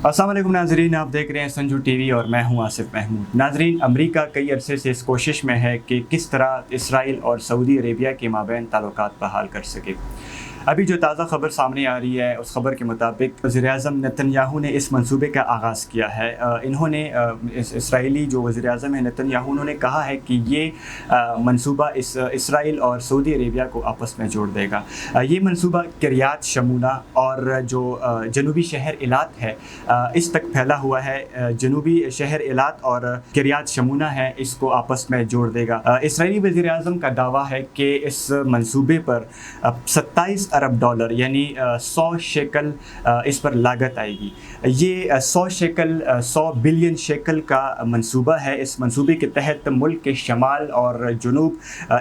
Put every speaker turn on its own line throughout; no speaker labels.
अस्सलाम वालेकुम नाजरीन, आप देख रहे हैं संजू टीवी और मैं हूं आसिफ महमूद। नाजरीन, अमेरिका कई अरसे से इस कोशिश में है कि किस तरह इसराइल और सऊदी अरेबिया के माबैन ताल्लुकात बहाल कर सके। अभी जो ताज़ा ख़बर सामने आ रही है उस खबर के मुताबिक वज़ीर-ए-आज़म नेतन्याहू ने इस मंसूबे का आगाज़ किया है। इन्होंने इसराइली जो वज़ीर-ए-आज़म है नेतन्याहू, उन्होंने कहा है कि ये मंसूबा इसराइल और सऊदी अरेबिया को आपस में जोड़ देगा। ये मंसूबा किर्यात शमूना और जो जनूबी शहर इलात है इस तक फैला हुआ है। जनूबी शहर इलात और किर्यात शमूना है, इसको आपस में जोड़ देगा। इसराइली वज़ीर-ए-आज़म का दावा है कि इस मंसूबे पर 27 अरब डॉलर यानी 100 शेकल इस पर लागत आएगी। ये 100 शेकल 100 बिलियन शेकल का मंसूबा है। इस मंसूबे के तहत मुल्क के शमाल और जुनूब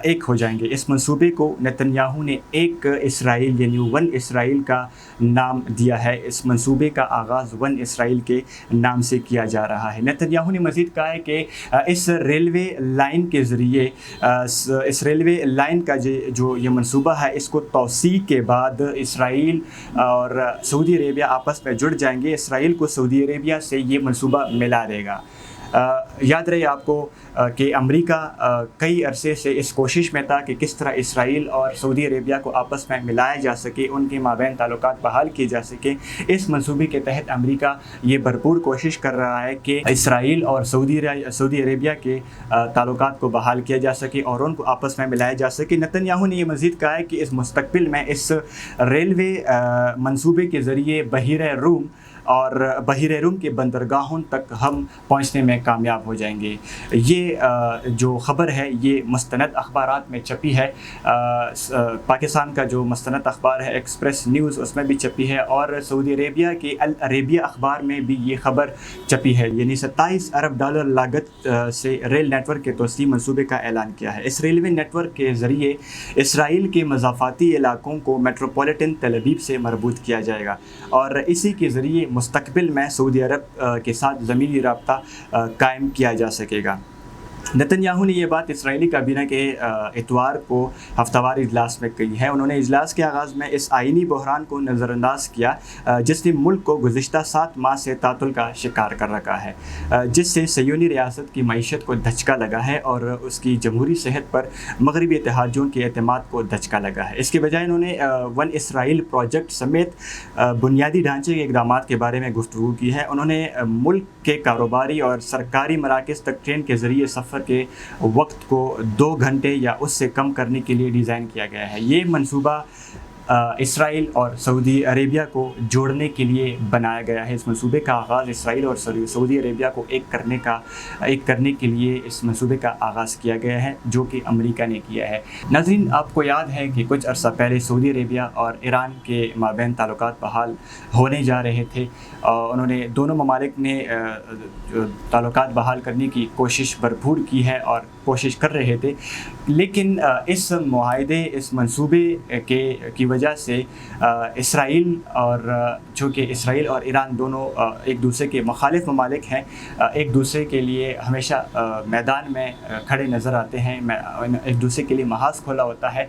एक हो जाएंगे। इस मंसूबे को नेतन्याहू ने एक इसराइल यानी वन इसराइल का नाम दिया है। इस मंसूबे का आगाज़ वन इसराइल के नाम से किया जा रहा है। नेतन्याहू ने मज़ीद कहा है कि इस रेलवे लाइन के ज़रिए इस रेलवे लाइन का जो ये मंसूबा है, इसको तौसी के बाद इसराइल और सऊदी अरेबिया आपस में जुड़ जाएंगे। इसराइल को सऊदी अरेबिया से ये मंसूबा मिला देगा। याद रहे आपको कि अमेरिका कई अरसे से इस कोशिश में था कि किस तरह इसराइल और सऊदी अरेबिया को आपस में मिलाया जा सके, उनके माबैन ताल्लुकात बहाल किए जा सके। इस मंसूबे के तहत अमेरिका ये भरपूर कोशिश कर रहा है कि इसराइल और सऊदी अरेबिया के ताल्लुकात को बहाल किया जा सके और उनको आपस में मिलाया जा सके। नेतन्याहू ने यह मज़ीद कहा है कि इस मुस्तक़बिल में इस रेलवे मंसूबे के ज़रिए बहीर रूम और बहीर रूम के बंदरगाहों तक हम पहुंचने में कामयाब हो जाएंगे। ये जो ख़बर है ये मुस्तनद अखबारात में छपी है। पाकिस्तान का जो मुस्तनद अखबार है एक्सप्रेस न्यूज़, उसमें भी छपी है और सऊदी अरेबिया के अल अरेबिया अखबार में भी ये ख़बर छपी है। यानी 27 अरब डॉलर लागत से रेल नेटवर्क के तोसी मंसूबे का ऐलान किया है। इस रेलवे नेटवर्क के ज़रिए इसराइल के मज़ाफ़ाती इलाकों को मेट्रोपॉलिटन तल अबीब से मरबूत किया जाएगा और इसी के ज़रिए मुस्तक़बिल में सऊदी अरब के साथ ज़मीनी राब्ता कायम किया जा सकेगा। नेतन्याहू ने यह बात इसराइली काबीना के इतवार को हफ्तावार इजलास में कही है। उन्होंने इजलास के आगाज़ में इस आइनी बहरान को नज़रअंदाज किया जिसने मुल्क को गुज़िश्ता 7 माह से तातुल का शिकार कर रखा है, जिससे सयूनी रियासत की मईशत को धचका लगा है और उसकी जमहूरी सेहत पर मगरबी इत्तेहादियों के एतमाद को धचका लगा है। इसके बजाय इन्होंने वन इसराइल प्रोजेक्ट समेत बुनियादी ढांचे के इक़दाम के बारे में गुफ्तगू की है। उन्होंने मुल्क के कारोबारी और सरकारी मराकज़ तक ट्रेन के ज़रिए सफ़र के वक्त को 2 घंटे या उससे कम करने के लिए डिज़ाइन किया गया है। ये मंसूबा इसराइल और सऊदी अरेबिया को जोड़ने के लिए बनाया गया है। इस मंसूबे का आगाज़ इसराइल और सऊदी अरेबिया को एक करने के लिए इस मंसूबे का आगाज़ किया गया है, जो कि अमेरिका ने किया है। नाज़रीन, आपको याद है कि कुछ अर्सा पहले सऊदी अरेबिया और ईरान के माबैन ताल्लुकात बहाल होने जा रहे थे और उन्होंने दोनों ममालिक ने ताल्लुकात बहाल करने की कोशिश भरपूर की है और कोशिश कर रहे थे, लेकिन इस मुआहदे इस मंसूबे की वजह से इसराइल और ईरान दोनों एक दूसरे के मुखालिफ ममालिक हैं, एक दूसरे के लिए हमेशा मैदान में खड़े नज़र आते हैं, एक दूसरे के लिए महाज खोला होता है।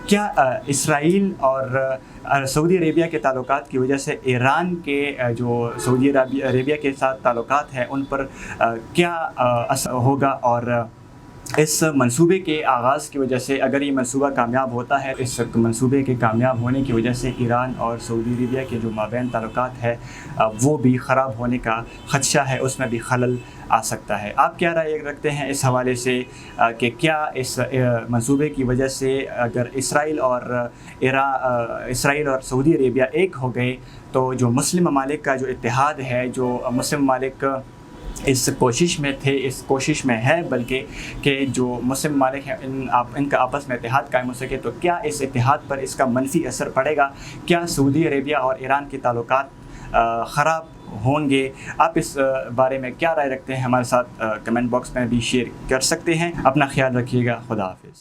क्या इसराइल और सऊदी अरेबिया के ताल्लुकात की वजह से ईरान के जो सऊदी अरेबिया के साथ ताल्लुकात हैं उन पर क्या असर होगा? और इस मंसूबे के आगाज़ की वजह से अगर ये मंसूबा कामयाब होता है, इस मंसूबे के कामयाब होने की वजह से ईरान और सऊदी अरेबिया के जो माबैन ताल्लुकात है वो भी ख़राब होने का ख़दशा है, उसमें भी खलल आ सकता है। आप क्या राय रखते हैं इस हवाले से कि क्या इस मंसूबे की वजह से अगर इसराइल और सऊदी अरेबिया एक हो गए तो जो मुस्लिम ममालिक का जो इत्तेहाद है, जो मुस्लिम ममालिक इस कोशिश में थे, इस कोशिश में है बल्कि कि जो मुस्लिम ममालिक हैं इनका आपस में इत्तेहाद कायम हो सके, तो क्या इस इत्तेहाद पर इसका मनफी असर पड़ेगा? क्या सऊदी अरेबिया और ईरान के ताल्लुकात ख़राब होंगे? आप इस बारे में क्या राय रखते हैं? हमारे साथ कमेंट बॉक्स में भी शेयर कर सकते हैं। अपना ख्याल रखिएगा। खुदा हाफिज़।